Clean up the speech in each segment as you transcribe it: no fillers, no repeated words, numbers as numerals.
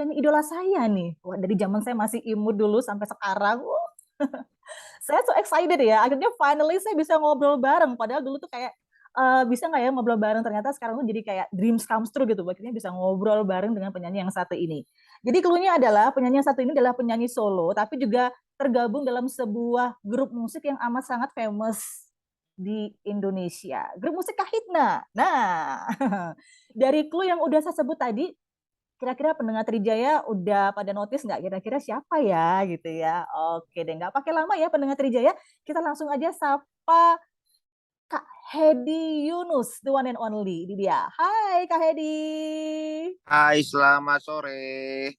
penyanyi idola saya nih. Wah, dari zaman saya masih imut dulu sampai sekarang. Saya so excited ya. Akhirnya finally saya bisa ngobrol bareng. Padahal dulu tuh kayak bisa nggak ya ngobrol bareng, ternyata sekarang tuh jadi kayak dreams comes true gitu. Akhirnya bisa ngobrol bareng dengan penyanyi yang satu ini. Jadi clue-nya adalah penyanyi yang satu ini adalah penyanyi solo, tapi juga tergabung dalam sebuah grup musik yang amat sangat famous di Indonesia. Grup musik Kahitna. Nah, dari clue yang udah saya sebut tadi, kira-kira pendengar Trijaya udah pada notice nggak kira-kira siapa ya gitu ya. Oke deh, nggak pakai lama ya pendengar Trijaya, kita langsung aja sapa Kak Hedi Yunus, the one and only. Ini dia. Hai Kak Hedi. Hai, selamat sore.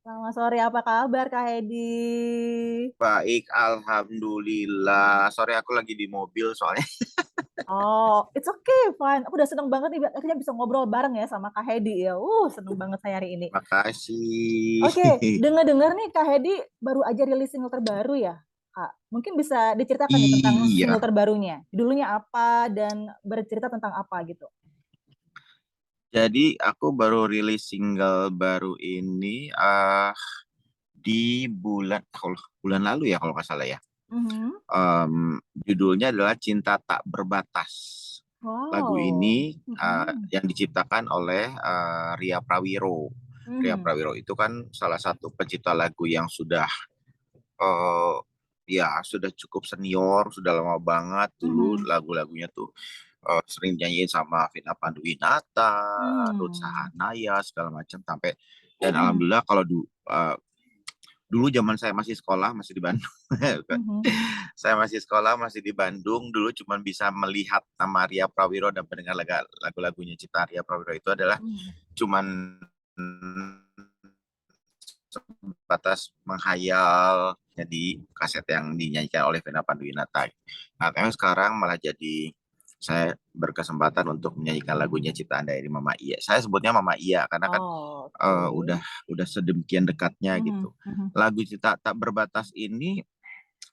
Selamat sore, apa kabar Kak Hedi? Baik, alhamdulillah. Sore aku lagi di mobil soalnya. Oh, it's okay, fine. Aku udah seneng banget nih akhirnya bisa ngobrol bareng ya sama Kak Hedi ya. Seneng banget saya hari ini. Makasih. Oke, dengar-dengar nih Kak Hedi baru aja rilis single terbaru ya, Kak. Mungkin bisa diceritakan nih tentang Iya, single terbarunya. Judulnya apa dan bercerita tentang apa gitu. jadi aku baru rilis single baru ini di bulan lalu ya kalau nggak salah ya. Mhm. Judulnya adalah Cinta Tak Berbatas. Lagu Wow. ini Mhm. yang diciptakan oleh Ria Prawiro. Ria Mhm. Prawiro itu kan salah satu pencipta lagu yang sudah eh ya sudah cukup senior, sudah lama banget dulu Mhm. lagu-lagunya tuh sering nyanyiin sama Vina Panduwinata, Ruth Hmm. Sahanaya segala macam sampai dan Mhm. alhamdulillah kalau dulu zaman saya masih sekolah masih di Bandung. Mhm. Saya masih sekolah masih di Bandung dulu cuman bisa melihat nama Ria Prawiro dan mendengar lagu-lagunya Cipta Ria Prawiro itu adalah Mhm. cuman sebatas menghayal jadi kaset yang dinyanyikan oleh Vina Panduwinata. Nah, tapi sekarang malah jadi saya berkesempatan untuk menyanyikan lagunya ciptaan dari Mama Iya. Saya sebutnya Mama Iya karena kan Oh, eh, oke. udah udah sedemikian dekatnya Mhm. gitu. Mhm. Lagu Cinta Tak Berbatas ini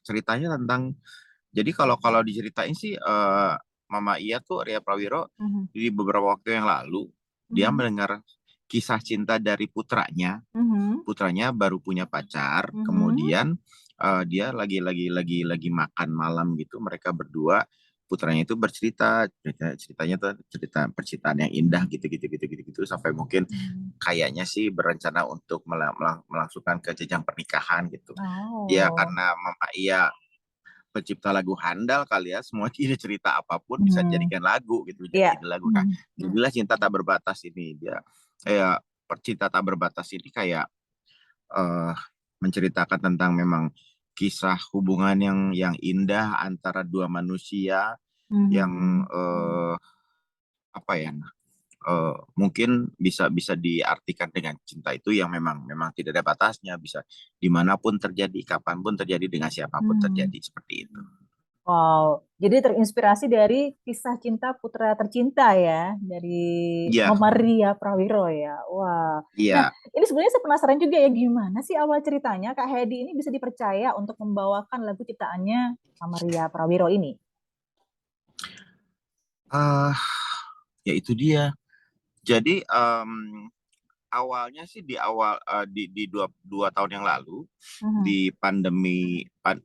ceritanya tentang jadi kalau kalau diceritain sih Mama Iya tuh Ria Prawiro Mhm. di beberapa waktu yang lalu dia Mhm. mendengar kisah cinta dari putranya. Mhm. Putranya baru punya pacar, Mhm. kemudian dia lagi makan malam gitu, mereka berdua, putranya itu bercerita, ceritanya tuh cerita percintaan yang indah gitu sampai mungkin Mhm. kayaknya sih berencana untuk melangsungkan ke jenjang pernikahan gitu. Ya Oh. karena Mama Iya pencipta lagu handal kali ya, semua ide cerita apapun bisa Mhm. dijadikan lagu gitu, jadi Iya. ide lagu. Nah, Mhm. jadilah Cinta Tak Berbatas ini dia kayak percinta tak berbatas ini kayak eh, menceritakan tentang memang kisah hubungan yang indah antara dua manusia yang Mhm. apa ya mungkin bisa bisa diartikan dengan cinta itu yang memang memang tidak ada batasnya bisa dimanapun terjadi kapanpun terjadi dengan siapapun Hmm. terjadi seperti itu. Wow, jadi terinspirasi dari kisah cinta putra tercinta ya, dari Iya, Mama Ria Prawiro ya. Wah, nah iya. ini sebenarnya saya penasaran juga ya gimana sih awal ceritanya Kak Hedi ini bisa dipercaya untuk membawakan lagu ciptaannya Mama Ria Prawiro ini? ah Ya itu dia. Jadi awalnya sih di awal di dua tahun yang lalu Mhm. di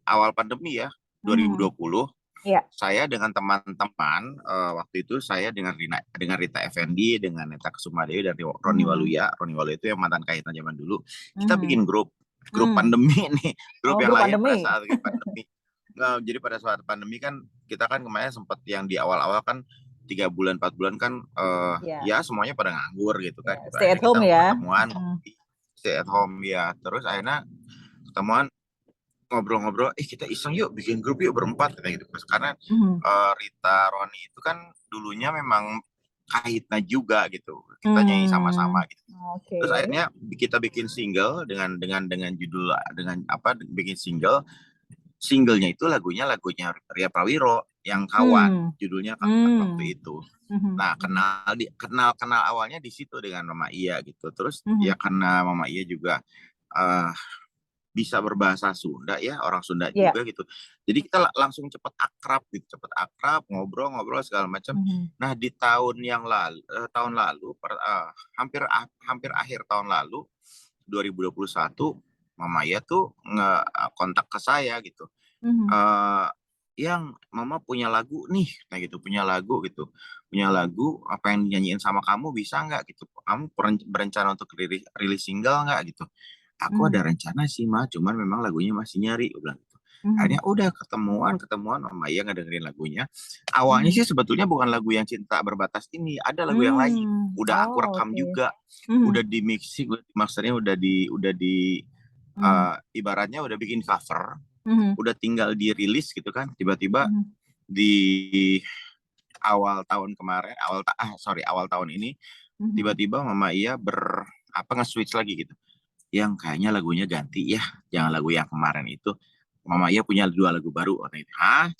awal pandemi ya Mhm. 2020 Iya. saya dengan teman-teman waktu itu saya dengan Rita Effendi dengan Neta Kesumadewi dan Roni Mhm. Waluya. Roni Waluya itu yang mantan Kahitan zaman dulu. Kita Mhm. bikin grup Hmm. pandemi nih, grup Oh, yang grup lahir pada pandemi. saat pandemi. Nah, jadi pada saat pandemi kan kita kan kemarin sempat yang di awal-awal kan 3 bulan 4 bulan kan Ya, ya semuanya pada nganggur gitu kan. ya. Gitu. Stay at Akhirnya kita home ya. ketemuan Mhm. stay at home ya. Terus akhirnya ketemuan ngobrol-ngobrol, kita iseng yuk bikin grup yuk berempat kayak gitu. Karena Mhm. Rita Roni itu kan dulunya memang Kahitna juga gitu. Kita nyanyi Hmm. sama-sama gitu. Terus Oke. akhirnya kita bikin single dengan judul dengan apa bikin singlenya itu lagunya Ria Prawiro yang Kawan Hmm. judulnya Kawan Hmm. waktu itu. Mhm. Nah, Mhm. kenal awalnya di situ dengan Mama Iya gitu. Terus Mhm. ya karena Mama Iya juga uh, bisa berbahasa Sunda ya, orang Sunda Iya. juga gitu. Jadi kita langsung cepet akrab gitu, cepet akrab, ngobrol-ngobrol segala macam. Mhm. Nah, di tahun yang lalu, tahun lalu, hampir hampir akhir tahun lalu, 2021 Mama Iya tuh kontak ke saya gitu. Mhm. eh yang Mama punya lagu nih, nah gitu, punya lagu gitu, punya lagu apa yang dinyanyiin sama kamu bisa nggak gitu, kamu berencana untuk rilis single nggak gitu. Aku Mhm. ada rencana sih Ma, cuman memang lagunya masih nyari, aku bilang gitu. Mhm. Akhirnya udah ketemuan Mama Iya ngedengerin lagunya. Awalnya Mhm. sih sebetulnya bukan lagu yang Cinta Berbatas ini, ada lagu yang lain, udah aku Oh, rekam oke. juga, udah Mhm. di mixing, masternya udah di Mhm. ibaratnya udah bikin cover, Mhm. udah tinggal dirilis gitu kan. Tiba-tiba Mhm. di awal tahun kemarin, awal tahun ini, Mhm. tiba-tiba Mama Iya nge-switch lagi gitu. Yang kayaknya lagunya ganti ya, jangan lagu yang kemarin itu. Mama Iya punya 2 lagu baru. Hah?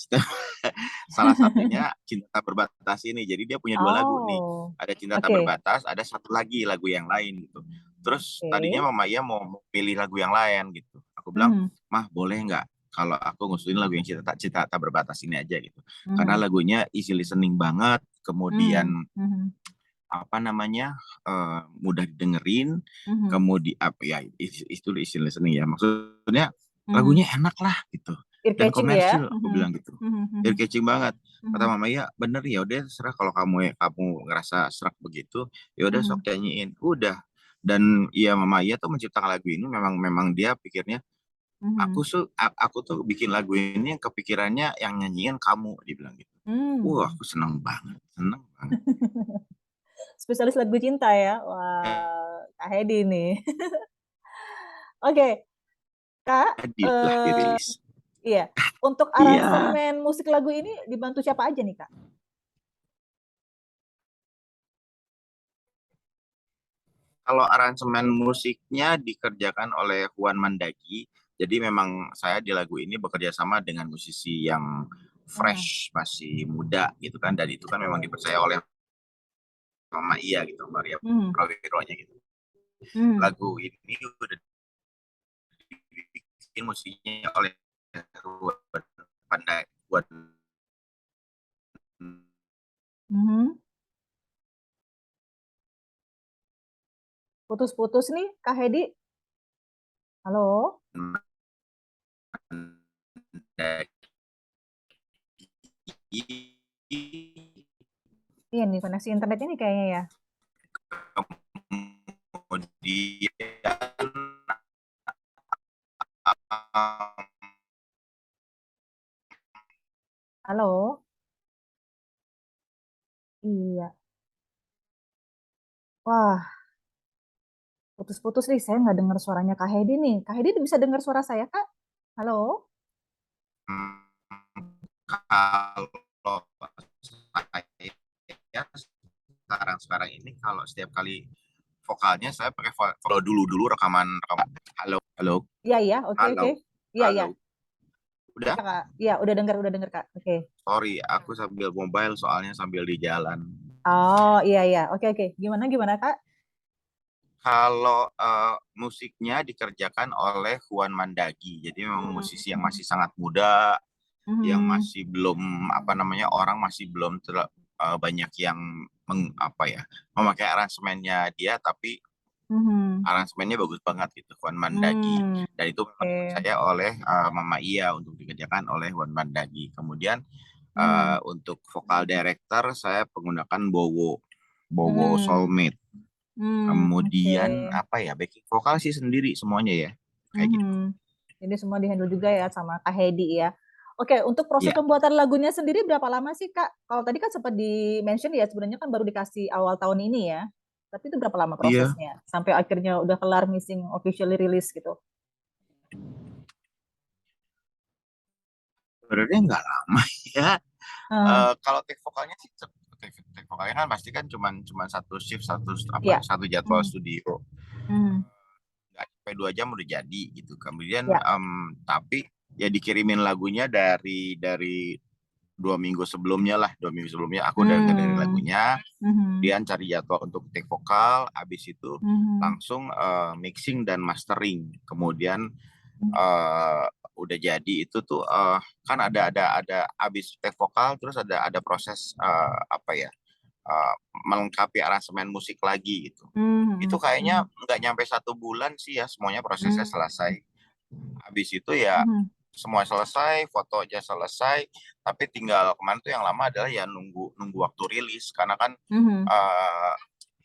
Salah satunya Cinta Berbatas ini. Jadi dia punya 2 lagu nih. Oh, Ada Cinta Tak oke. Berbatas, ada satu lagi lagu yang lain gitu. Terus Oke. tadinya Mama Iya mau pilih lagu yang lain gitu. Aku bilang, Mhm. Mah boleh nggak kalau aku ngusulin lagu yang Cinta Tak Berbatas ini aja gitu. Karena Mhm. lagunya easy listening banget, Mhm. kemudian Mhm. apa namanya, mudah didengerin, Mhm. kemudian apa ya, itu easy listening ya, maksudnya Mhm. lagunya enak lah gitu, Ear dan catching ya? komersil, aku Mhm. bilang gitu, Mhm. ear Mhm. catching banget. Kata Mhm. Mama, "Ya bener, ya udah terserah kalau kamu ngerasa serak begitu, ya udah Mhm. sok nyanyiin." Udah, dan ya Mama Iya tuh menciptakan lagu ini memang memang dia pikirnya, Mhm. aku tuh bikin lagu ini kepikirannya yang nyanyiin kamu," dia bilang gitu. Mmm. Aku seneng banget, seneng banget. Spesialis lagu cinta ya? Wah, Kak Hedi nih. Oke, Kak, Jadilah dirilis. iya, untuk Iya. aransemen musik lagu ini dibantu siapa aja nih, Kak? Kalau aransemen musiknya dikerjakan oleh Juan Mandagi, jadi memang saya di lagu ini bekerja sama dengan musisi yang Heeh, fresh, masih muda gitu kan, dan itu kan memang oke. dipercaya oleh Mama Iya gitu, Maria Mhm. Prawironya gitu. Mhm. Lagu ini udah dibikin musiknya oleh Juan Pandai, Juan Mhm. Putus-putus nih, Kak Hedi. Halo? Mandagi. Iya nih, koneksi internet ini kayaknya ya. Kemudian Halo? Iya. Wah, putus-putus nih, saya nggak dengar suaranya Kak Hedi nih. Kak Hedi bisa dengar suara saya, Kak? Halo? kalau saya sekarang ini kalau setiap kali vokalnya saya pakai kalau dulu rekaman rekaman halo halo Iya, iya, oke, halo oke. Iya, iya. halo Iya, udah Kak. Iya, udah dengar, Kak. Oke. sorry aku sambil mobile soalnya sambil di jalan. Oh, iya, iya. Oke, oke. Gimana, gimana, Kak? Kalau musiknya dikerjakan oleh Juan Mandagi, jadi memang Hmm. musisi yang masih sangat muda, yang Mhm. masih belum apa namanya, orang masih belum banyak yang apa ya, memakai aransemennya dia, tapi Mhm. aransemennya bagus banget gitu, Juan Mandagi, Hmm. dan itu memang Oke. dipercaya oleh Mama Iya untuk dikerjakan oleh Juan Mandagi. Kemudian Hmm. untuk vokal director saya menggunakan Bowo Hmm. Soulmate. Hmm. Oke. Kemudian apa ya, backing vokal sih sendiri semuanya ya, kayak gitu. Mhm. Ini semua dihandle juga ya sama Kak Hedi ya. Oke, untuk proses Iya, pembuatan lagunya sendiri berapa lama sih, Kak? Kalau tadi kan sempat di-mention ya, sebenarnya kan baru dikasih awal tahun ini ya. Tapi itu berapa lama iya, prosesnya? Sampai akhirnya udah kelar mixing officially release gitu. sebenarnya nggak lama ya. Heeh. Kalau take vokalnya sih, take vokalnya kan pasti kan cuman satu shift, Iya. satu jadwal Mhm. studio. Mhm. Nggak sampai 2 jam udah jadi gitu. Kemudian Iya. tapi ya dikirimin lagunya dari 2 minggu sebelumnya lah, 2 minggu sebelumnya aku udah dengerin Hmm. lagunya, Mhm. kemudian cari jadwal untuk take vokal, habis itu Mhm. langsung mixing dan mastering. Kemudian udah jadi itu tuh kan ada habis take vokal, terus ada proses apa ya, uh, melengkapi aransemen musik lagi gitu. Itu Mhm. kayaknya Mhm. nggak nyampe 1 bulan sih ya, semuanya prosesnya selesai. Mhm. Habis itu ya Mhm. semua selesai, foto aja selesai, tapi tinggal kemarin tuh yang lama adalah ya nunggu nunggu waktu rilis karena kan Mhm. uh,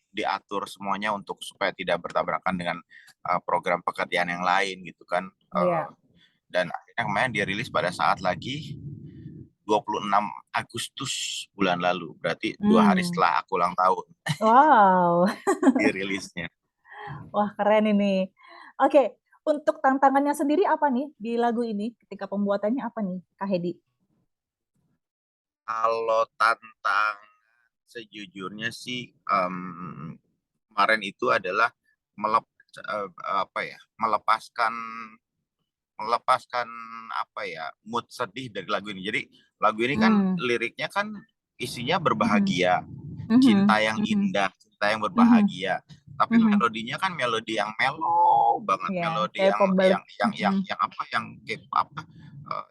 diatur semuanya untuk supaya tidak bertabrakan dengan program pekerjaan yang lain gitu kan. Iya. Dan akhirnya kemarin dirilis pada saat lagi 26 Agustus bulan lalu, berarti 2 hari Hmm. setelah aku ulang tahun Wow. dirilisnya. Wah, keren ini. Oke, untuk tantangannya sendiri apa nih di lagu ini? Ketika pembuatannya apa nih, Kak Hedi? Kalau tantang sejujurnya sih kemarin itu adalah melep, apa ya, melepaskan apa ya, mood sedih dari lagu ini. Jadi lagu ini kan Hmm. liriknya kan isinya Mhm. berbahagia, cinta Mhm. yang Mhm. indah, cinta yang Mhm. berbahagia. Tapi Mhm. melodinya kan melodi yang mellow banget, Ya, melodi kayak yang pop ballad. yang yang yang Mhm. yang apa, yang kayak apa,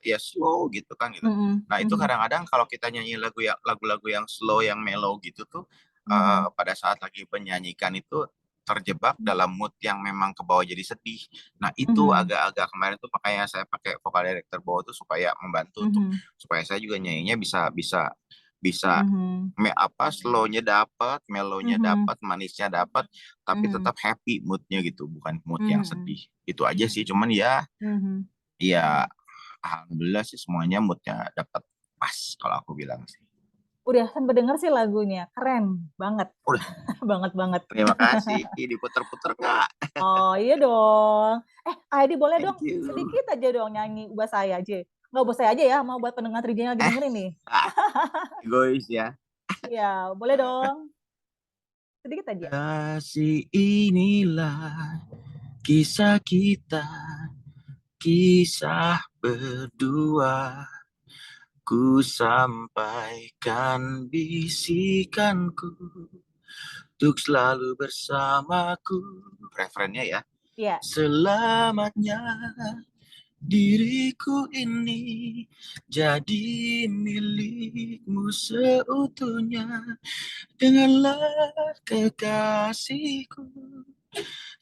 ya slow gitu kan gitu. Mhm. Nah itu Mhm. kadang-kadang kalau kita nyanyi lagu-lagu yang slow, yang mellow gitu tuh, Mhm. pada saat lagi menyanyikan itu terjebak dalam mood yang memang ke bawah jadi sedih. Nah itu Mhm. agak-agak kemarin tuh makanya saya pakai vocal director bawah tuh supaya membantu untuk Mhm. supaya saya juga nyanyinya bisa bisa bisa Mhm. apa, slownya dapat, mellownya Mhm. dapat, manisnya dapat, tapi Mhm. tetap happy moodnya gitu, bukan mood yang Mhm. sedih. Itu aja sih, cuman ya Mhm. ya alhamdulillah sih semuanya moodnya dapat pas kalau aku bilang sih. Udah sempet denger sih lagunya, keren banget. Udah, Banget banget. terima kasih diputer-puter Kak. Oh, iya dong. Kak Hedi boleh dong Thank you. sedikit aja dong nyanyi buat saya aja. Nggak buat saya aja ya, mau buat pendengar Trijaya yang lagi Eh, dengerin nih. egois ya. Iya, boleh dong. Sedikit aja. Kasih inilah kisah kita, kisah berdua. Ku sampaikan bisikanku untuk selalu bersamaku. Referennya ya. Iya. Selamanya diriku ini jadi milikmu seutuhnya. Dengarlah kekasihku,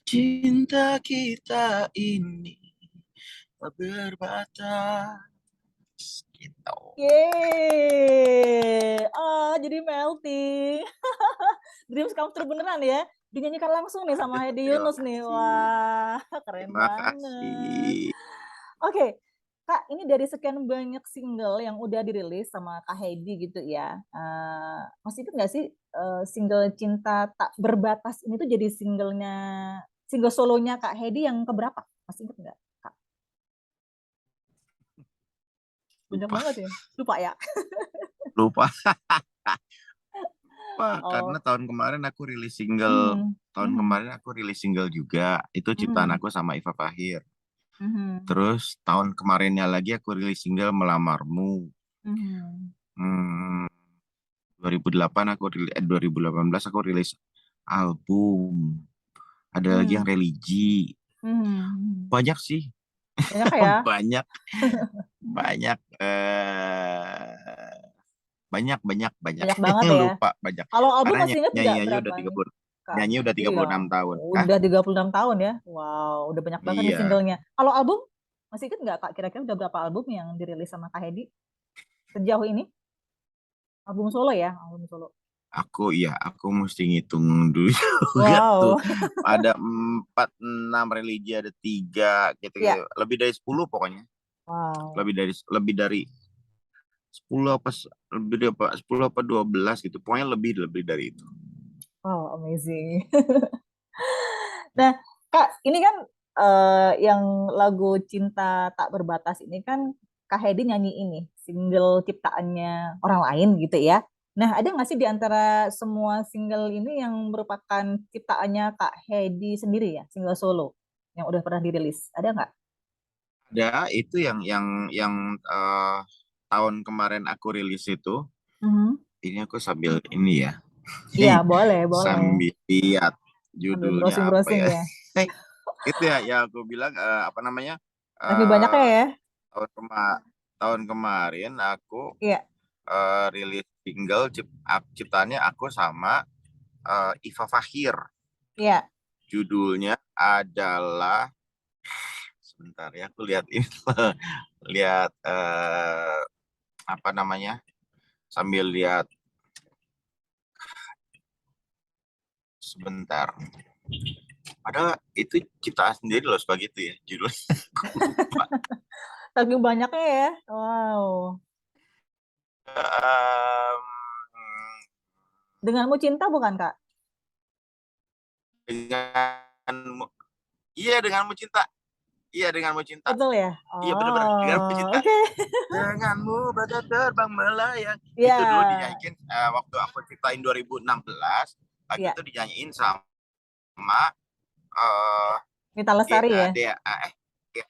cinta kita ini tak berbatas. Gitu. Yeay. Jadi melting. Dreams come true beneran ya. Dinyanyikan langsung nih sama Hedi Terima Yunus nih. kasih. Wah, keren Terima banget. kasih. Oke, Kak, ini dari sekian banyak single yang udah dirilis sama Kak Hedi gitu ya. Masih ingat nggak sih single Cinta Tak Berbatas ini tuh jadi single solonya Kak Hedi yang keberapa? Masih ingat nggak, Kak? Banyak Lupa, banget ya. Lupa ya. lupa. Wah, karena Oh. Mhm. tahun Mhm. kemarin aku rilis single juga. Itu ciptaan Mhm. aku sama Iva Fahir. Mhm. Terus tahun kemarinnya lagi aku rilis single Melamarmu. Mhm. Hmm, 2008 2018 aku rilis album. Ada lagi yang Mhm. religi. Mhm. Banyak sih, Banyak ya. banyak, banyak, banyak, banyak, banyak. Banyak banget ya. Lupa banyak. Kalau album Karena masih inget nyanyi nggak aja udah berapanya, 30, Kak? nyanyi udah tiga Iya, puluh enam tahun. Hah? udah 36 tahun ya. Wow, udah banyak banget nih Iya. singlenya. Kalau album, masih inget nggak Kak, kira-kira udah berapa album yang dirilis sama Kak Hedi sejauh ini? Album solo ya, album solo. Aku mesti ngitung dulu juga tuh. Wow. Ada 4, 6 religi, ada 3 gitu, Ya. lebih dari 10 pokoknya. Wow. Lebih dari 10 apa 10 apa 12 gitu. Pokoknya lebih lebih dari itu. Wow, amazing. Nah, Kak, ini kan yang lagu Cinta Tak Berbatas ini kan Kak Hedi nyanyi ini, single ciptaannya orang lain gitu ya. Nah, ada nggak sih di antara semua single ini yang merupakan ciptaannya Kak Hedi sendiri ya, single solo yang udah pernah dirilis? Ada nggak? Ada itu yang tahun kemarin aku rilis itu. Mhm. Ini aku sambil ini ya. Iya, boleh, boleh. Sambil lihat Sambil judulnya apa browsing-browsing ya. ya. Itu ya ya aku bilang apa namanya, Lebih banyaknya eh ya? tahun kemarin aku Iya. rilis single ciptaannya aku sama Iva Fahir. Iya. Judulnya adalah, sebentar ya aku lihat ini lihat apa namanya, sambil lihat sebentar. Padahal itu ciptaan sendiri loh sebagai itu ya judulnya. Saking banyaknya ya. Wow. Em, Denganmu Cinta bukan, Kak? dengan iya denganmu cinta, iya denganmu cinta, Betul ya? iya benar-benar denganmu Oh, cinta, oke. denganmu bagai terbang melayang. Iya. Itu dulu dinyanyiin waktu aku ciptain 2016, lagu Iya. itu dinyanyiin sama eh Mita Lestari ya? Dea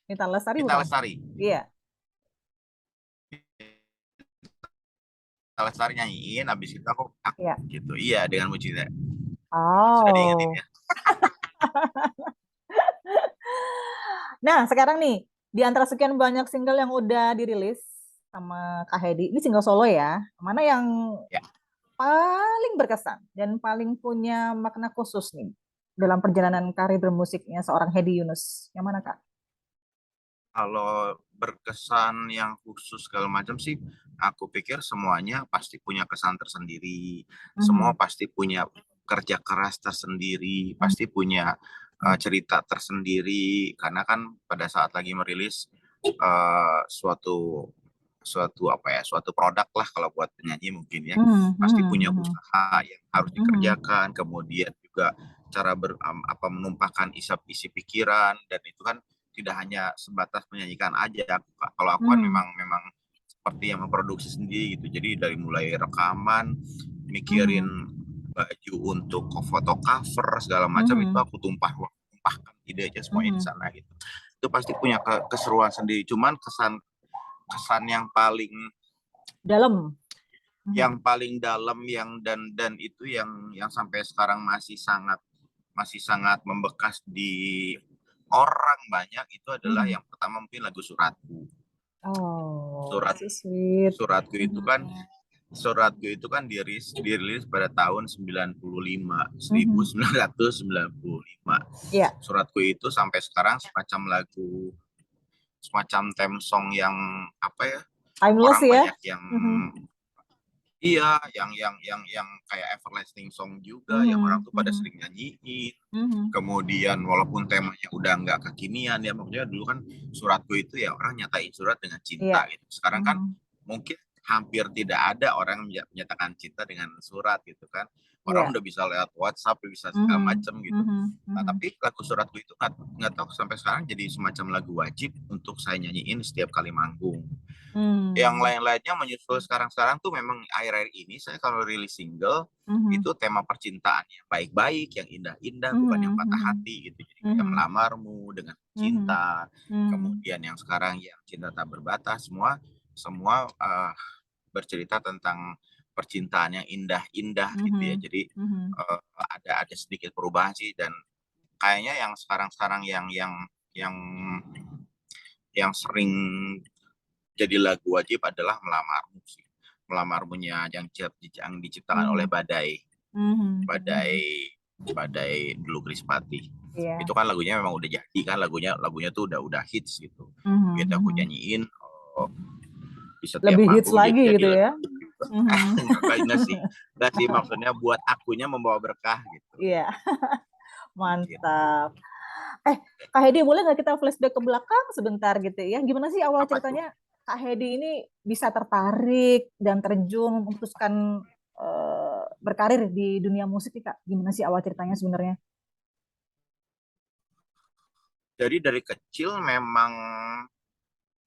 Mita Lestari Gita bukan? Lestari. Iya. Gita Lestari nyanyiin, habis itu aku Iya. gitu. Iya denganmu cinta. Sudah diingetin Oh. ya. Nah, sekarang nih, di antara sekian banyak single yang udah dirilis sama Kak Hedi, ini single solo ya, mana yang Ya, paling berkesan dan paling punya makna khusus nih dalam perjalanan karir bermusiknya seorang Hedi Yunus? Yang mana, Kak? kalau berkesan yang khusus segala macam sih, aku pikir semuanya pasti punya kesan tersendiri. Semua Mhm. pasti punya kerja keras tersendiri, Mhm. pasti punya cerita tersendiri. Karena kan pada saat lagi merilis suatu suatu apa ya, suatu produk lah kalau buat penyanyi mungkin ya, Mhm. pasti Mhm. punya Mhm. usaha yang harus Mhm. dikerjakan, kemudian juga cara menumpahkan isi pikiran, dan itu kan tidak hanya sebatas menyanyikan aja. Kalau aku kan Mhm. memang memang seperti yang memproduksi sendiri gitu. Jadi dari mulai rekaman, mikirin Mhm. baju untuk foto cover segala macam itu Mhm. aku tumpahkan ide aja semuanya di Mhm. sana gitu. Itu pasti punya keseruan sendiri. Cuman kesan kesan Dalam. Mhm. yang paling dalam dan itu yang sampai sekarang masih sangat membekas di orang banyak itu adalah Mhm. yang pertama mungkin lagu Suratku. Oh, Surat so sweet. Suratku itu Mhm. kan Suratku itu kan dirilis pada tahun 95, Mhm. 1995. Iya, Suratku itu sampai sekarang semacam theme song yang apa ya, timeless orang ya. banyak yang Mhm. iya, yang kayak everlasting song juga, yang orang Mhm. tuh pada Mhm. sering nyanyiin. Mhm. Kemudian walaupun temanya udah nggak kekinian ya, maksudnya dulu kan Suratku itu ya orang nyatain surat dengan Iya. cinta gitu. Sekarang kan Mhm. mungkin hampir tidak ada orang yang menyatakan cinta dengan surat gitu kan. Orang Iya. udah bisa lewat WhatsApp, bisa segala Mhm. macam gitu. Mhm. Nah, Mhm. tapi lagu Suratku itu nggak tahu sampai sekarang jadi semacam lagu wajib untuk saya nyanyiin setiap kali manggung. Yang Hmm. lain-lainnya menyusul sekarang-sekarang tuh memang akhir-akhir ini saya kalau rilis single Mhm. itu tema percintaan yang baik-baik, yang indah-indah, bukan yang Mhm. patah Mhm. hati gitu. Jadi kayak Mhm. melamarmu dengan Mhm. cinta, Mhm. kemudian yang sekarang yang cinta tak berbatas, semua semua bercerita tentang percintaan yang indah-indah gitu ya. Mhm. Jadi Mhm. ada sedikit perubahan sih, dan kayaknya yang sekarang-sekarang yang yang sering jadi lagu wajib adalah Melamarmu sih. Melamarmunya yang diciptakan oleh Mhm. Badai. Mhm. Badai Mhm. Badai dulu Krispati. Itu Iya. kan lagunya memang udah jadi kan, lagunya tuh udah hits gitu. Mhm. Begitu aku Mhm. nyanyiin di setiap Lebih hits manggung lagi jadi gitu lagu. ya. Mhm. Enggak sih maksudnya buat akunya membawa berkah gitu. Iya, Gitu. mantap. Eh, Kak Hedi, boleh nggak kita flashback ke belakang sebentar gitu ya? Gimana sih awal Apa tuh? ceritanya Kak Hedi ini bisa tertarik dan terjun memutuskan berkarir di dunia musik nih, Kak? Gimana sih awal ceritanya sebenarnya? Jadi dari kecil memang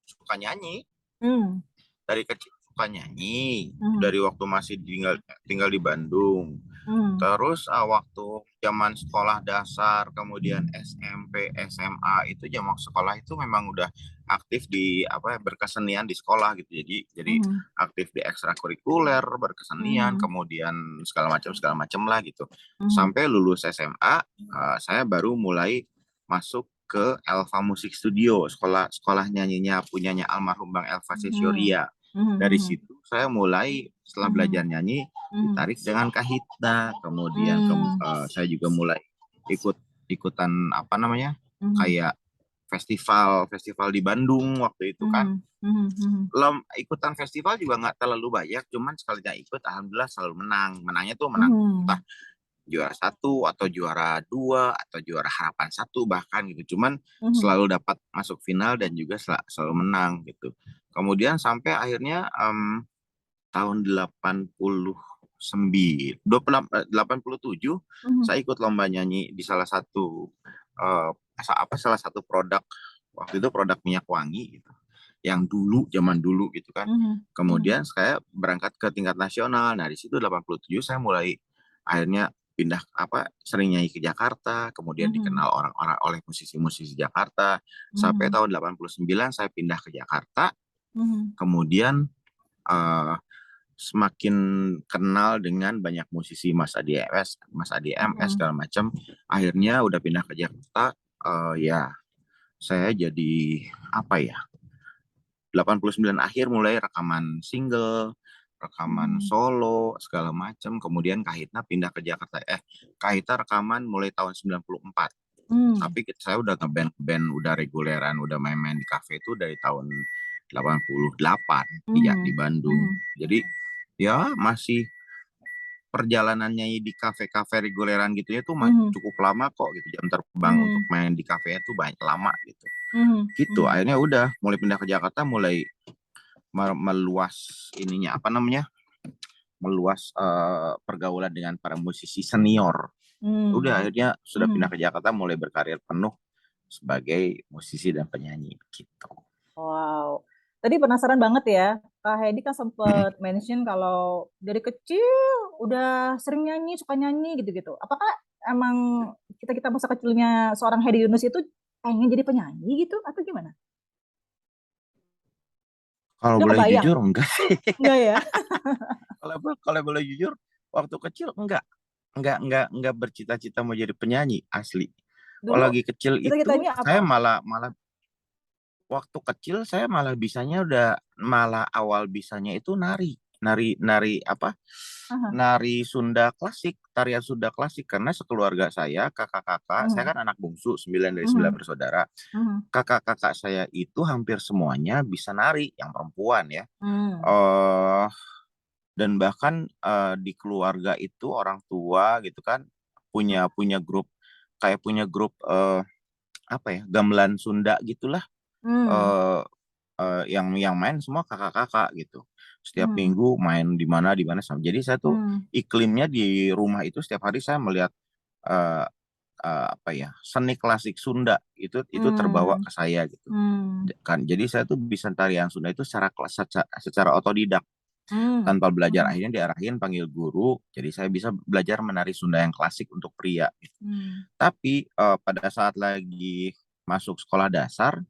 suka nyanyi. Hmm. Dari kecil suka nyanyi, Hmm. dari waktu masih tinggal tinggal di Bandung. Hmm. Terus waktu zaman sekolah dasar, kemudian SMP, SMA itu zaman sekolah itu memang udah aktif di apa ya, berkesenian di sekolah gitu. Jadi Hmm. aktif di ekstrakurikuler, berkesenian, Hmm. kemudian segala macam lah gitu. Hmm. Sampai lulus SMA, saya baru mulai masuk ke Elva Music Studio, sekolah sekolah nyanyinya punyanya almarhum Bang Elva Hmm. Sesioria. Dari Mhm. situ saya mulai setelah Mhm. belajar nyanyi Mhm. ditarik dengan Kahitna, kemudian Mhm. saya juga mulai ikutan apa namanya Mhm. kayak festival di Bandung waktu itu kan. Mhm. Mhm. Mhm. Ikutan festival juga nggak terlalu banyak, cuman sekalinya ikut alhamdulillah selalu menang. Menangnya tuh menang entah Mhm. juara satu atau juara dua atau juara harapan satu bahkan gitu. Cuman Mhm. selalu dapat masuk final dan juga selalu menang gitu. Kemudian sampai akhirnya tahun 87 Mhm. saya ikut lomba nyanyi di salah satu eh, salah satu produk waktu itu produk minyak wangi gitu yang dulu zaman dulu gitu kan. Mhm. Mhm. Kemudian saya berangkat ke tingkat nasional. Nah, di situ 87 saya mulai akhirnya pindah sering nyanyi ke Jakarta, kemudian Mhm. dikenal orang-orang oleh musisi-musisi Jakarta. Sampai Mhm. tahun 89 saya pindah ke Jakarta, Mhm. kemudian eh, semakin kenal dengan banyak musisi Mas Adi MS Mhm. segala macam. Akhirnya udah pindah ke Jakarta, ya saya jadi apa ya 89 akhir mulai rekaman single, rekaman Mhm. solo, segala macam. Kemudian Kahitna pindah ke Jakarta. Kahitna rekaman mulai tahun 94. Mmm. Tapi saya udah ngeband-band, udah reguleran, udah main-main di kafe itu dari tahun 88 di Mhm. Bandung. Mhm. Jadi ya masih perjalanan nyanyi di kafe-kafe reguleran gitu ya tuh Mhm. cukup lama kok gitu. Jam terbang untuk Mmm. main di kafe itu banyak lama gitu. Mhm. Gitu. Mhm. Akhirnya udah mulai pindah ke Jakarta, mulai meluas ininya apa namanya meluas pergaulan dengan para musisi senior. Udah Mmm. akhirnya sudah pindah Mhm. ke Jakarta mulai berkarir penuh sebagai musisi dan penyanyi gitu. Wow. Tadi penasaran banget ya, Kak Hedi kan Mm-mm. sempet mention kalau dari kecil udah sering nyanyi, suka nyanyi gitu-gitu. Apakah emang kita-kita masa kecilnya seorang Hedi Yunus itu pengen jadi penyanyi gitu atau gimana? Kalau Udah boleh kebayang? jujur enggak. Enggak ya? Kalau boleh jujur waktu kecil enggak bercita-cita mau jadi penyanyi asli. Kalau Dulu lagi kecil itu cita-citanya saya apa? malah malah waktu kecil saya malah bisanya malah awal bisanya itu nari nari nari apa Aha. nari Sunda klasik, tarian Sunda klasik karena sekeluarga saya kakak-kakak saya Mhm. kan anak bungsu 9 dari 9 Mhm. bersaudara, Mhm. kakak-kakak saya itu hampir semuanya bisa nari yang perempuan ya. Mmm. eh dan bahkan di keluarga itu orang tua gitu kan punya punya grup punya grup apa ya gamelan Sunda gitulah, Mmm. eh yang main semua kakak-kakak gitu. Setiap Mmm. minggu main di mana sama. Jadi saya tuh Mmm. iklimnya di rumah itu setiap hari saya melihat eh, apa ya seni klasik Sunda itu terbawa Mmm. ke saya gitu Mmm. kan. Jadi saya tuh bisa tarian Sunda itu secara otodidak Mmm. tanpa belajar. Mhm. Akhirnya diarahin panggil guru. Jadi saya bisa belajar menari Sunda yang klasik untuk pria. Gitu. Mmm. Tapi pada saat lagi masuk sekolah dasar,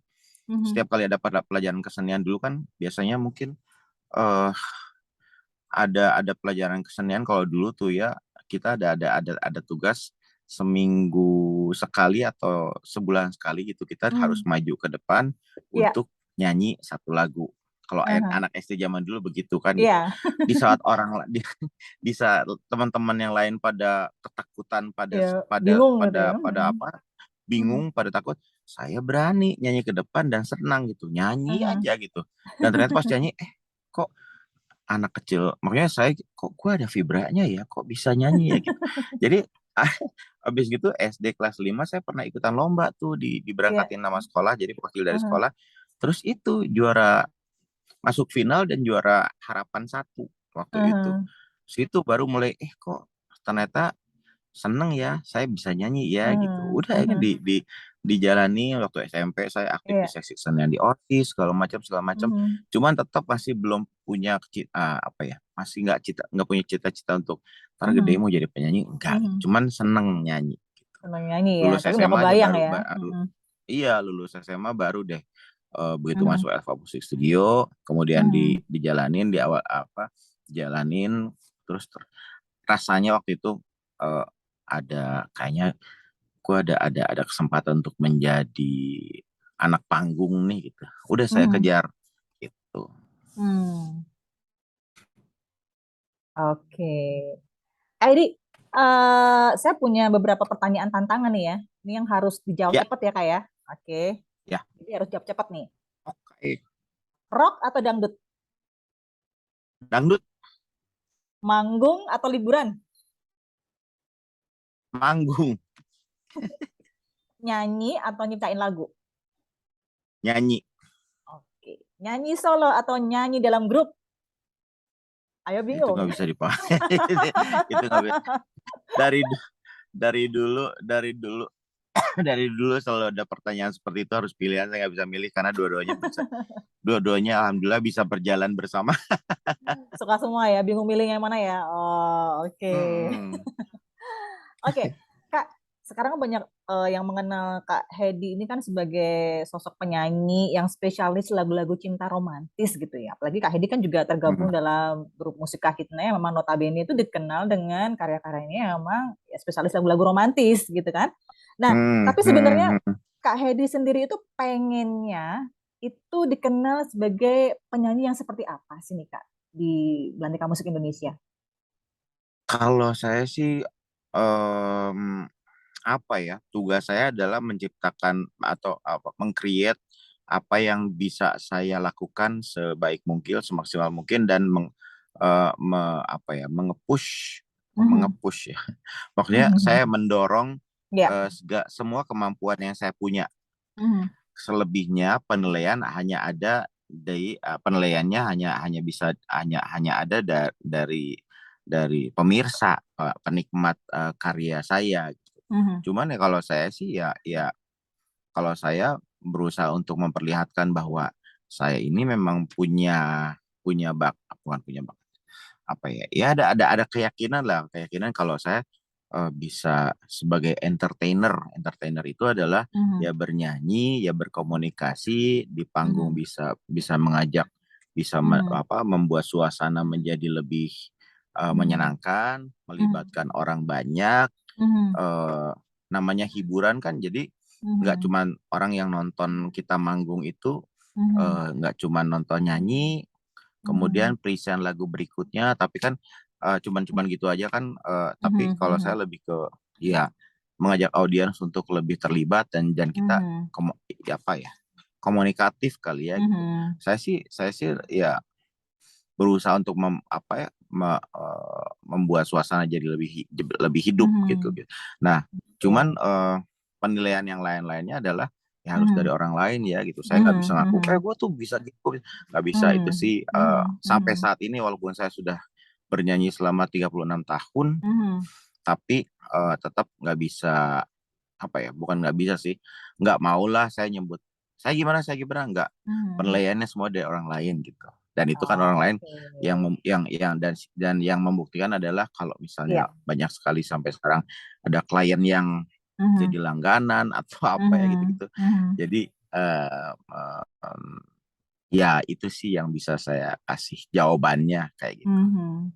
Mhm. setiap kali ada pelajaran kesenian dulu kan biasanya mungkin eh ada pelajaran kesenian kalau dulu tuh ya kita ada tugas seminggu sekali atau sebulan sekali gitu kita harus Mmm. maju ke depan Iya. untuk nyanyi satu lagu. Kalau Aha. anak SD zaman dulu begitu kan gitu. Iya. Di saat di saat teman-teman yang lain pada ketakutan pada Iya, pada bingung gitu pada ya? pada Mhm. apa Mhm. bingung pada takut, saya berani nyanyi ke depan dan senang gitu nyanyi Aha. aja gitu. Dan ternyata pas nyanyi kok anak kecil makanya saya kok gue ada vibranya ya kok bisa nyanyi ya gitu. Jadi habis gitu SD kelas 5 saya pernah ikutan lomba tuh Iya. diberangkatin nama sekolah jadi wakil dari Aha. sekolah, terus itu juara masuk final dan juara harapan satu waktu itu. Aha. Situ baru mulai kok ternyata seneng ya saya bisa nyanyi ya gitu. Aha. Udah ini Aha. dijalani waktu SMP saya aktif di Iya. seksi kesenian di OSIS segala macam. Mhm. Cuman tetap masih belum punya apa ya masih nggak punya cita-cita untuk ntar gede Mhm. mau jadi penyanyi enggak gitu. Mhm. Cuman seneng nyanyi. Seneng nyanyi ya, Lulus tapi nggak SMA aja kebayang baru, ya? baru Mhm. iya lulus SMA baru deh begitu Mhm. masuk Elva Musik Studio kemudian Mhm. dijalanin di awal apa jalanin terus rasanya waktu itu eh, ada kayaknya gue ada kesempatan untuk menjadi anak panggung nih gitu. Udah saya Mhm. kejar gitu. Hmm, oke. Ini saya punya beberapa pertanyaan tantangan nih ya. Ini yang harus dijawab Ya, cepat ya kak ya. Oke. ya. Jadi harus jawab cepat nih. Oke. Rock atau dangdut? Dangdut, Manggung atau liburan? manggung, Nyanyi atau nyiptain lagu? nyanyi. Oke. Nyanyi solo atau nyanyi dalam grup? Ayo Itu bingung. nggak bisa dipakai. Itu nggak bisa. Dari dari dulu dari dulu dari dulu selalu ada pertanyaan seperti itu, harus pilihan, saya nggak bisa milih karena dua-duanya bisa, dua-duanya alhamdulillah bisa berjalan bersama. Suka semua ya, bingung milih yang mana ya. Oh, oke. Hmm. Oke, Kak, sekarang banyak yang mengenal Kak Hedi ini kan sebagai sosok penyanyi yang spesialis lagu-lagu cinta romantis gitu ya. Apalagi Kak Hedi kan juga tergabung Hmm. dalam grup musik Kahitna yang memang notabene itu dikenal dengan karya-karyanya yang memang ya, spesialis lagu-lagu romantis gitu kan. Nah, Hmm. tapi sebenarnya Hmm. Kak Hedi sendiri itu pengennya itu dikenal sebagai penyanyi yang seperti apa sih nih Kak di Belantika Musik Indonesia? Kalau saya sih em, apa ya, tugas saya adalah menciptakan atau apa, mengcreate apa yang bisa saya lakukan sebaik mungkin, semaksimal mungkin, dan apa ya, Mhm. mengepush ya. Maksudnya saya mendorong Ya. semua kemampuan yang saya punya. Mhm. Selebihnya penilaian hanya ada penilaiannya hanya hanya bisa hanya hanya ada dari pemirsa, penikmat karya saya. Mhm. Cuman ya kalau saya sih ya kalau saya berusaha untuk memperlihatkan bahwa saya ini memang punya punya bak bukan punya bak apa ya, ya ada keyakinan lah, keyakinan kalau saya bisa sebagai entertainer itu adalah Mhm. ya bernyanyi, ya berkomunikasi di panggung, Mhm. bisa bisa mengajak, bisa Mhm. membuat suasana menjadi lebih Mhm. menyenangkan, Mhm. melibatkan orang banyak. Mhm. eh, Namanya hiburan kan, jadi nggak Mhm. cuman orang yang nonton kita manggung itu, Mhm. nggak cuman nonton nyanyi kemudian Mhm. present lagu berikutnya, tapi kan cuman gitu aja kan. Tapi Mhm. kalau saya Mhm. lebih ke ya mengajak audiens untuk lebih terlibat, dan kita Mhm. ya apa ya, komunikatif kali ya gitu. Mhm. Saya sih ya berusaha untuk apa ya, membuat suasana jadi lebih hidup gitu, Mhm. gitu. Nah, cuman Oke. penilaian yang lain-lainnya adalah ya harus dari Mhm. orang lain ya gitu. Saya nggak bisa Mhm. ngaku, Mhm. gue tuh bisa gitu, nggak bisa. Itu Mhm. sih Mhm. sampai Mhm. saat ini walaupun saya sudah bernyanyi selama 36 tahun, Mhm. tapi tetap nggak bisa apa ya, bukan nggak bisa sih, nggak maulah saya nyebut saya gimana nggak, Mhm. penilaiannya semua dari orang lain gitu, dan itu kan orang lain Oke. yang yang membuktikan adalah kalau misalnya Iya. banyak sekali sampai sekarang ada klien yang jadi Mhm. langganan atau apa ya Mhm. gitu-gitu. Mhm. Jadi ya itu sih yang bisa saya kasih jawabannya kayak gitu. Mhm.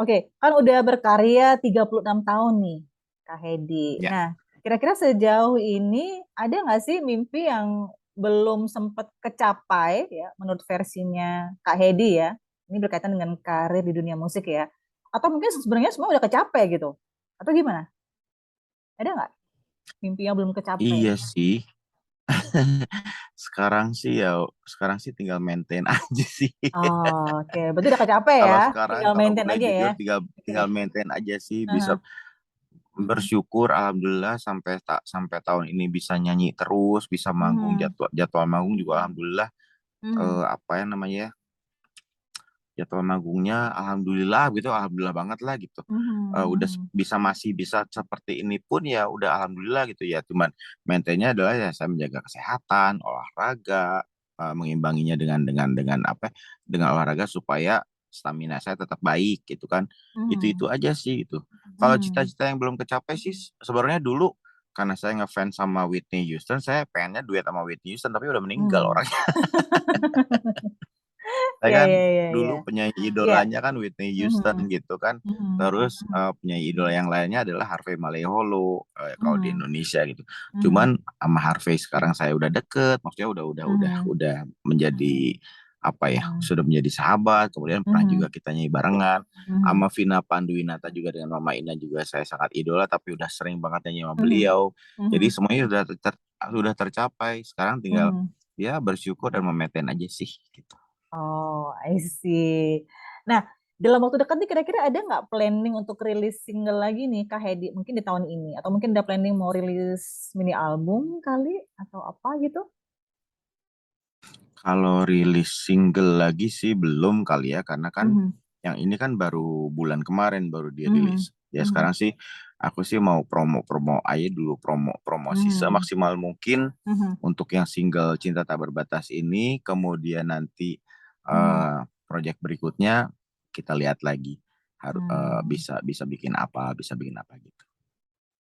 Oke, kan udah berkarya 36 tahun nih, Kak Hedi. Ya. Nah, kira-kira sejauh ini ada nggak sih mimpi yang belum sempat kecapai ya, menurut versinya Kak Hedi ya? Ini berkaitan dengan karir di dunia musik ya. Atau mungkin sebenarnya semua udah kecapai gitu? Atau gimana? Ada nggak mimpi yang belum kecapai? Iya sih. Sekarang sih tinggal maintain aja sih. Oh, oke, berarti udah kecapai ya? Kalau sekarang Tinggal kalau maintain boleh aja ya? jujur, tinggal Oke. tinggal maintain aja sih, bisa Aha. bersyukur alhamdulillah sampai tahun ini bisa nyanyi terus, bisa manggung, Mhm. jadwal jadwal manggung juga alhamdulillah, Mhm. apa ya namanya ya, jadwal manggungnya alhamdulillah gitu, alhamdulillah banget lah gitu. Mhm. Udah Mhm. masih bisa seperti ini pun ya udah alhamdulillah gitu ya. Cuman maintainnya adalah ya saya menjaga kesehatan, olahraga, mengimbanginya dengan apa? Dengan olahraga supaya stamina saya tetap baik gitu kan. Itu Mhm. aja sih itu. Kalau Mhm. cita-cita yang belum kecapai sih sebenarnya dulu, karena saya ngefans sama Whitney Houston, saya pengennya duet sama Whitney Houston, tapi udah meninggal Hmm. orangnya. Saya Ya, kan ya, ya, ya. dulu penyanyi Ya. idolanya kan Whitney Houston Mhm. gitu kan. Mhm. Terus Mhm. penyanyi idola yang lainnya adalah Harvey Maleholo, kalau di Mhm. Indonesia gitu. Mhm. Cuman sama Harvey sekarang saya udah deket, maksudnya udah Mhm. menjadi apa ya, Mhm. sudah menjadi sahabat, kemudian pernah juga Mhm. kita nyanyi barengan. Mhm. Sama Vina Panduwinata juga dengan Mama Ina juga saya sangat idola, tapi udah sering banget nyanyi sama Mhm. beliau. Jadi Mhm. semuanya sudah tercapai. Sekarang tinggal Mhm. ya bersyukur dan memaintain aja sih gitu. Oh, I see. Nah, dalam waktu dekat nih kira-kira ada nggak planning untuk rilis single lagi nih Kak Hedi? Mungkin di tahun ini atau mungkin udah planning mau rilis mini album kali atau apa gitu? Kalau rilis single lagi sih belum kali ya, karena kan Mhm. yang ini kan baru bulan kemarin baru Mhm. dirilis. Ya sekarang Mhm. sih aku sih mau promo-promo aja dulu, promosi Mhm. semaksimal mungkin Mhm. untuk yang single Cinta Tak Berbatas ini. Kemudian nanti Mhm. project berikutnya kita lihat lagi harus Hmm. bisa bikin apa gitu.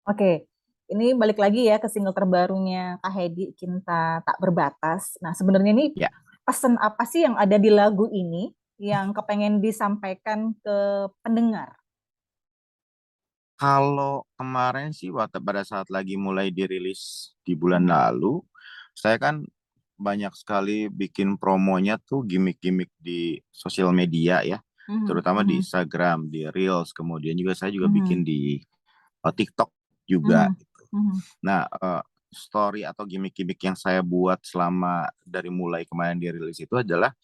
Oke, ini balik lagi ya ke single terbarunya Kak Hedi, Cinta Tak Berbatas. Nah, sebenarnya nih Ya, pesan apa sih yang ada di lagu ini yang kepengen disampaikan ke pendengar? kalau kemarin sih waktu pada saat lagi mulai dirilis di bulan Mhm. lalu, saya kan banyak sekali bikin promonya tuh gimmick-gimmick di sosial media ya, Mhm. terutama di Mhm. Instagram, di Reels, kemudian juga saya juga bikin Mhm. di TikTok juga. Mhm. Mhm. Nah, story atau gimmick-gimmick yang saya buat selama dari mulai kemarin dirilis itu adalah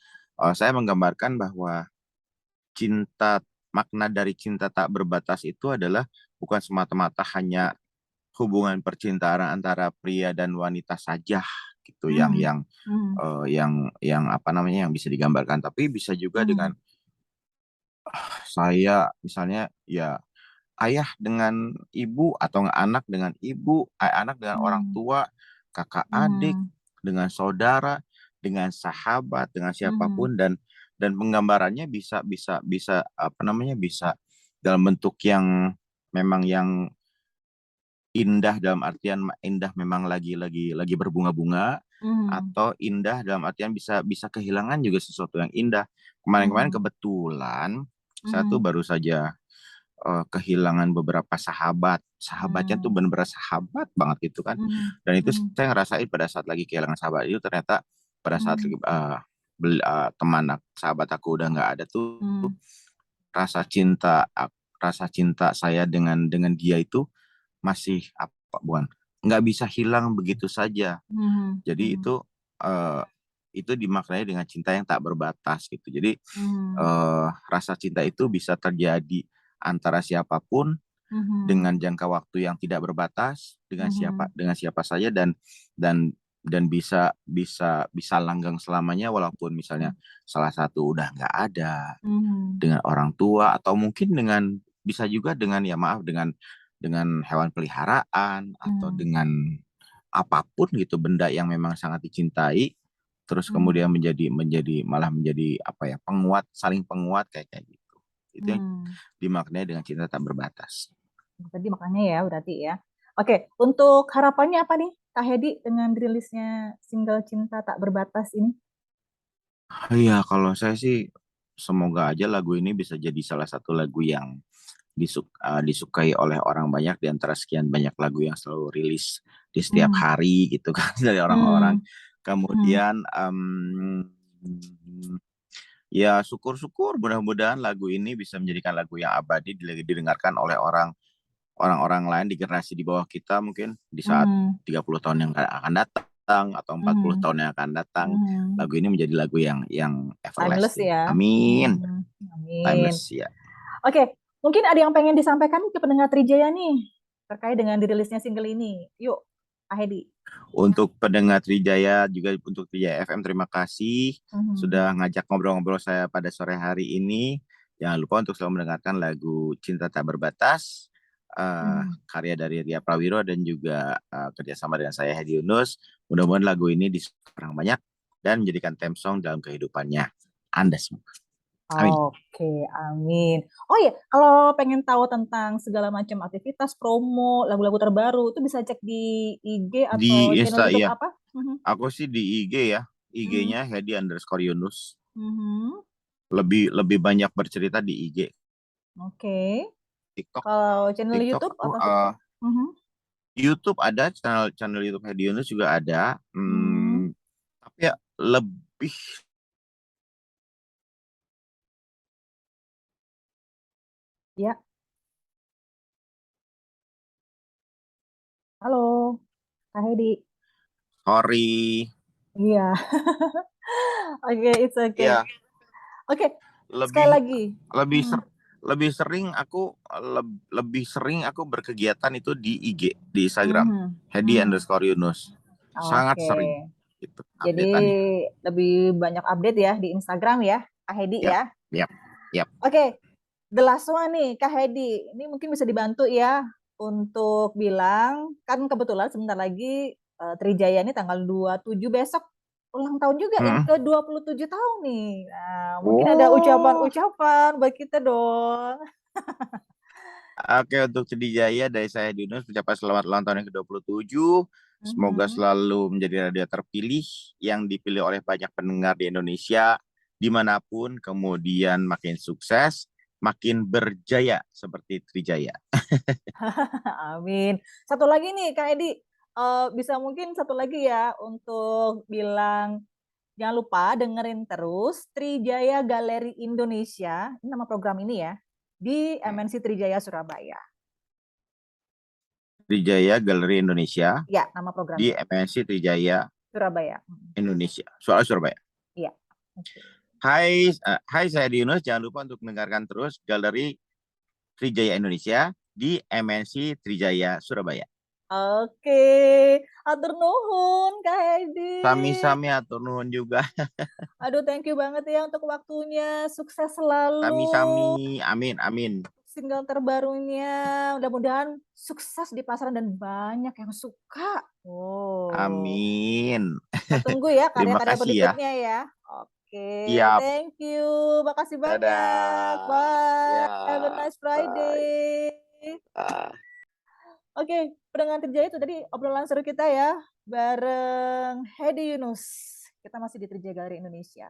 saya menggambarkan bahwa cinta makna dari cinta tak berbatas itu adalah bukan semata-mata hanya hubungan percintaan antara pria dan wanita saja gitu yang Mhm. yang Mhm. yang apa namanya yang bisa digambarkan, tapi bisa juga dengan Mhm. saya misalnya ya ayah dengan ibu atau anak dengan ibu, anak dengan orang Mhm. tua, kakak adik, Mhm. dengan saudara, dengan sahabat, dengan Mhm. siapapun, dan penggambarannya bisa bisa bisa apa namanya bisa dalam bentuk yang memang yang indah, dalam artian indah memang lagi berbunga-bunga, Mhm. atau indah dalam artian bisa bisa kehilangan juga sesuatu yang indah. Kemarin-kemarin Mhm. kebetulan saya tuh Mhm. baru saja kehilangan beberapa sahabat. Sahabatnya tuh Mhm. benar-benar sahabat banget gitu kan. Mhm. Dan itu Mhm. saya ngerasain pada saat lagi kehilangan sahabat itu, ternyata pada saat Mhm. sahabat aku udah nggak ada tuh, Mhm. rasa cinta rasa cinta saya dengan dia itu masih apa bukan nggak bisa hilang begitu saja. Mhm. Jadi Mhm. eh, itu dimaknai dengan cinta yang tak berbatas gitu. Jadi Mhm. rasa cinta itu bisa terjadi antara siapapun Mhm. dengan jangka waktu yang tidak berbatas, Mhm. dengan siapa saja, dan dan bisa bisa bisa langgeng selamanya, walaupun misalnya salah satu udah nggak ada, Mhm. dengan orang tua, atau mungkin dengan bisa juga dengan ya maaf dengan hewan peliharaan atau Mhm. dengan apapun gitu, benda yang memang sangat dicintai, terus Mhm. kemudian malah menjadi apa ya, saling penguat kayak kayak gitu. Itu yang Mhm. dimaknai dengan cinta tak berbatas. Tadi makanya ya berarti ya. Oke, untuk harapannya apa nih Kak Hedi dengan rilisnya single Cinta Tak Berbatas ini? Iya, kalau saya sih semoga aja lagu ini bisa jadi salah satu lagu yang disukai oleh orang banyak di antara sekian banyak lagu yang selalu rilis di setiap Mhm. hari gitu kan dari orang-orang. Mhm. Mhm. Kemudian ya syukur-syukur mudah-mudahan lagu ini bisa menjadikan lagu yang abadi didengarkan oleh orang-orang lain di generasi di bawah kita, mungkin di saat Mhm. 30 tahun yang akan datang atau 40 Mhm. tahun yang akan datang, Mhm. lagu ini menjadi lagu yang Timeless everlasting. ya. Amin. Mhm. Amin. Timeless ya. Oke, mungkin ada yang pengen disampaikan ke pendengar Trijaya nih terkait dengan dirilisnya single ini. Yuk, Kak Hedi. Untuk pendengar Trijaya, juga untuk Trijaya FM, terima kasih Mhm. sudah ngajak ngobrol-ngobrol saya pada sore hari ini. Jangan lupa untuk selalu mendengarkan lagu Cinta Tak Berbatas, Mhm. karya dari Ria Prawiro, dan juga kerjasama dengan saya Hedi Yunus. Mudah-mudahan lagu ini disukai orang banyak dan menjadikan theme song dalam kehidupannya Anda semua. Amin. Oke, amin. Oh iya, kalau pengen tahu tentang segala macam aktivitas, promo, lagu-lagu terbaru, itu bisa cek di IG atau Di channel Insta YouTube ya, apa? Mhm. aku sih di IG ya, Mhm. IG-nya Hedi_Yunus. Mhm. Lebih lebih banyak bercerita di IG. Oke. TikTok Kalau channel TikTok YouTube aku atau TikTok? Mhm. YouTube ada, channel channel YouTube Hedi Yunus juga ada. Mhm. Tapi ya lebih Ya, halo, Kak Hedi. Sorry. Iya, oke, it's okay. Ya, Oke, sekali lebih lagi. lebih Hmm, ser- lebih sering aku lebih sering aku berkegiatan itu di IG, di Instagram. mhm, Hedi mhm. underscore Yunus. Sangat Oke, sering gitu jadi updateannya. lebih banyak update ya di Instagram ya, Kak Hedi Yap, ya. yap, yap. Oke, the last one nih, Kak Hedi. Ini mungkin bisa dibantu ya untuk bilang, kan kebetulan sebentar lagi Trijaya ini tanggal 27 besok ulang tahun juga yang Mm-mm. ke-27 tahun nih. Nah, mungkin ada Oh, ucapan-ucapan buat kita dong. oke, untuk Trijaya dari saya Yunus mencapai selamat ulang tahun yang ke-27. Semoga Mhm. selalu menjadi radio terpilih yang dipilih oleh banyak pendengar di Indonesia dimanapun, kemudian makin sukses, makin berjaya seperti Trijaya. Amin. Satu lagi nih, Kak Edi, bisa mungkin satu lagi ya untuk bilang jangan lupa dengerin terus Trijaya Galeri Indonesia, ini nama program ini ya, di MNC Trijaya Surabaya. Trijaya Galeri Indonesia Ya, nama di programnya MNC Trijaya Surabaya. Indonesia. Soal Surabaya. Iya. Oke. Hai, saya Yunus. Jangan lupa untuk mendengarkan terus Galeri Trijaya Indonesia di MNC Trijaya Surabaya. Oke, atur nuhun Kak Edi. Sami-sami atur nuhun juga. Aduh, thank you banget ya untuk waktunya. Sukses selalu. Sami-sami. Amin, amin. Single terbarunya. Mudah-mudahan sukses di pasaran dan banyak yang suka. Oh, Amin. kita tunggu ya Terima karya-karya kasih ya. berikutnya ya. Oke, Siap. thank you. Makasih banyak. Dadah. Bye. Ya, Have a nice bye. Friday. Ah. Oke, pendengar Trijaya itu tadi obrolan seru kita ya bareng Hedi Yunus. Kita masih di Trijaya Galeri Indonesia.